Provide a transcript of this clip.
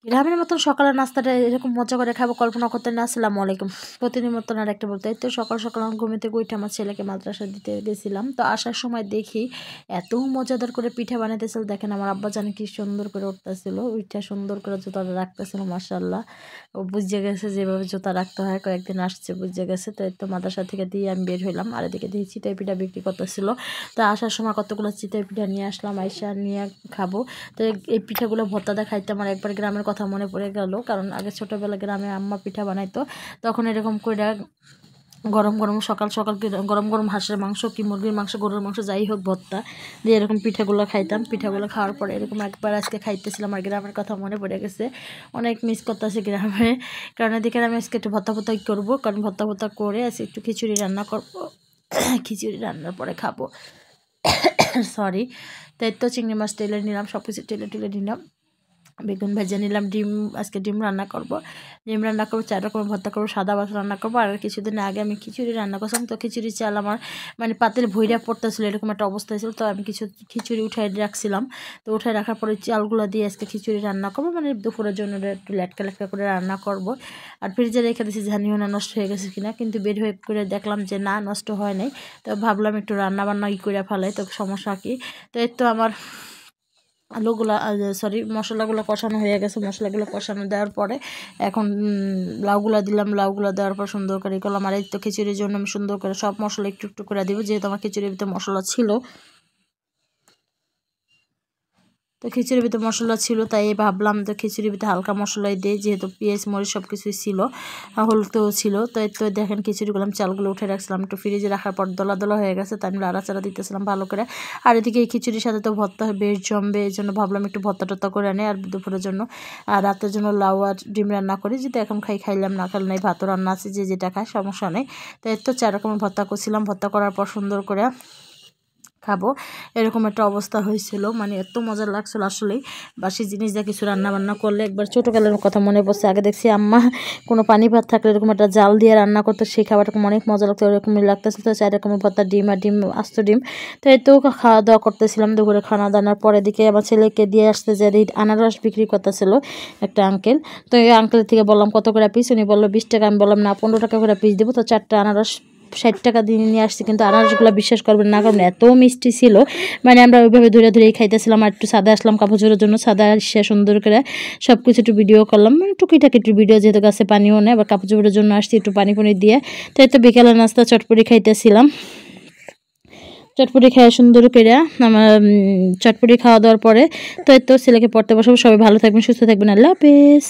গ্রামের মতন সকালের নাস্তাটা এরকম মজা করে খাবো কল্পনা করতে না। আসসালামু আলাইকুম। প্রতিদিন মতন আর একটা বলতে তো সকাল সকাল আমি ঘুম থেকে উঠে আমার ছেলেকে মাদ্রাসা দিতে গেছিলাম। তো আসার সময় দেখি এত মজাদার করে পিঠা বানাইতেছিল। দেখেন আমার আব্বা জানি কি সুন্দর করে উঠতেছিল, ওইটা সুন্দর করে জুতাটা রাখতেছিল। মাশাআল্লাহ, ও বুঝে গেছে যেভাবে জুতা রাখতে হয়, কয়েকদিন আসছে বুঝে গেছে। তো এই তো মাদ্রাসা থেকে দিয়ে আমি বের হইলাম। আর এদিকে দিয়ে চিতই পিঠা বিক্রি করতেছিল। তো আসার সময় কতগুলো চিতই পিঠা নিয়ে আসলাম, আইসা নিয়ে খাবো। তো এই পিঠাগুলো ভর্তাটা খাইতে আমার একবার গ্রামের কথা মনে পড়ে গেল। কারণ আগে ছোটোবেলা গ্রামে আম্মা পিঠা বানাইতো, তখন এরকম করে গরম গরম সকাল সকাল গরম গরম হাঁসের মাংস কি মুরগির মাংস গরুর মাংস যাই হোক ভর্তা দিয়ে এরকম পিঠাগুলো খাইতাম। পিঠাগুলো খাওয়ার পরে এরকম একবার আজকে খাইতেছিলাম, আর গ্রামের কথা মনে পড়ে গেছে। অনেক মিস করতেছি গ্রামে, কারণ এদিকে আমি আজকে একটু ভর্তা ভর্তা করবো, কারণ ভর্তা ভর্তা করে আজকে একটু খিচুড়ি রান্না করবো। খিচুড়ি রান্নার পরে খাবো। সরি। তাই তো চিংড়ি মাছ টেলে নিলাম, সব কিছু টেলে টেলে নিলাম, বেগুন ভেজে নিলাম, ডিম আজকে ডিম রান্না করব, 4 রকমের ভর্তা করবো, সাদা ভাত রান্না করবো। আর কিছুদিন আগে আমি খিচুড়ি রান্না করছিলাম। তো খিচুড়ি চাল আমার মানে পাতিল ভইরা পড়তেছিল, এরকম একটা অবস্থা ছিল। তো আমি কিছু খিচুড়ি উঠাই রাখছিলাম। তো উঠাই রাখার পরে চালগুলো দিয়ে আজকে খিচুড়ি রান্না করবো, মানে দুপুরের জন্য একটু লেটকা লেটকা করে রান্না করব। আর ফ্রিজে রেখে দিয়েছি, জানিও না নষ্ট হয়ে গেছে কিনা, কিন্তু বের হয়ে করে দেখলাম যে না, নষ্ট হয় নাই। তো ভাবলাম একটু রান্না বান্না করে ফেলাই, তো সমস্যা কি। তো এই তো আমার মশলাগুলো কষানো হয়ে গেছে। মশলাগুলো কষানো দেওয়ার পরে এখন লাউগুলো দিলাম, লাউগুলো দেওয়ার পর সুন্দর করে করলাম। আর এই তো খিচুড়ির জন্য আমি সুন্দর করে সব মশলা একটু একটু করে দিব, যেহেতু আমার খিচুড়ির ভিতরে মশলা ছিল। তো খিচুড়ির ভিতরে মশলা ছিল, তাই ভাবলাম তো খিচুড়ির ভিতরে হালকা মশলাই দিই, যেহেতু পেঁয়াজ মরিচ সব কিছুই ছিল, হলুদও ছিল। তো এই তো দেখেন খিচুড়িগুলো আমি চালগুলো উঠে রাখছিলাম, একটু ফ্রিজে রাখার পর দলা দলা হয়ে গেছে, তাই আমি লাড়াচাড়া দিতেছিলাম ভালো করে। আর এদিকে এই খিচুড়ির সাথে তো ভর্তা বেশ জমবে, এই জন্য ভাবলাম একটু ভর্তা টর্তা করে আনে আর দুপুরের জন্য। আর রাতের জন্য লাউ আর ডিম রান্না করি, যদি এখন খাইলাম, না খাইলে নাই, ভাতও রান্না আছে, যে যেটা খায় সমস্যা নেই। তো এই তো 4 রকমের ভর্তা করছিলাম, ভর্তা করার পর সুন্দর করে খাবো এরকম একটা অবস্থা হয়েছিল। মানে এত মজা লাগছিল আসলেই। বাসি জিনিস দিয়ে কিছু রান্না বান্না করলে একবার ছোটোকালের কথা মনে পড়ছে। আগে দেখছি আম্মা কোনো পানি ভাত থাকলে এরকম একটা জাল দিয়ে রান্না করতো, সেই খাবারটা অনেক মজা লাগতো, এরকমই লাগতেছিল। তো 4 রকমের ভর্তা, ডিম আর ডিম আস্ত ডিম। তো এই তো খাওয়া দাওয়া করতেছিলাম, দুপুরে খাওয়া দাওয়ার পরে দিকে আমার ছেলেকে দিয়ে আসতে যে আনারস বিক্রি করতেছিল একটা আঙ্কেল। তো এই আঙ্কেলের থেকে বললাম কত করে পিস, উনি বললো 20 টাকা। আমি বললাম না, 15 টাকা করে পিস দেবো। তো 4টা আনারস 60 টাকা দিয়ে নিয়ে আসছি, কিন্তু আনারসগুলো বিশ্বাস করবেন না, কারণ এত মিষ্টি ছিল। মানে আমরা ওইভাবে ধরে ধরেই খাইতেছিলাম। আর একটু সাদা আসলাম কাপড় জোরের জন্য, সাদা এসে সুন্দর করে সব কিছু একটু ভিডিও করলাম, মানে টুকিটাকি একটু ভিডিও, যেহেতু গাছে পানিও নেই, আবার কাপড় জোরের জন্য আসছি একটু পানি পুনি দিয়ে। তো এই তো বিকেলের নাস্তা চটপটি খাইতেছিলাম। চটপটি খাওয়া সুন্দর করে আমার চটপটি খাওয়া দাওয়ার পরে তো এই তো ছেলেকে পড়তে বসাবো। সবাই ভালো থাকবেন, সুস্থ থাকবেন, আল্লাহ হাফেজ।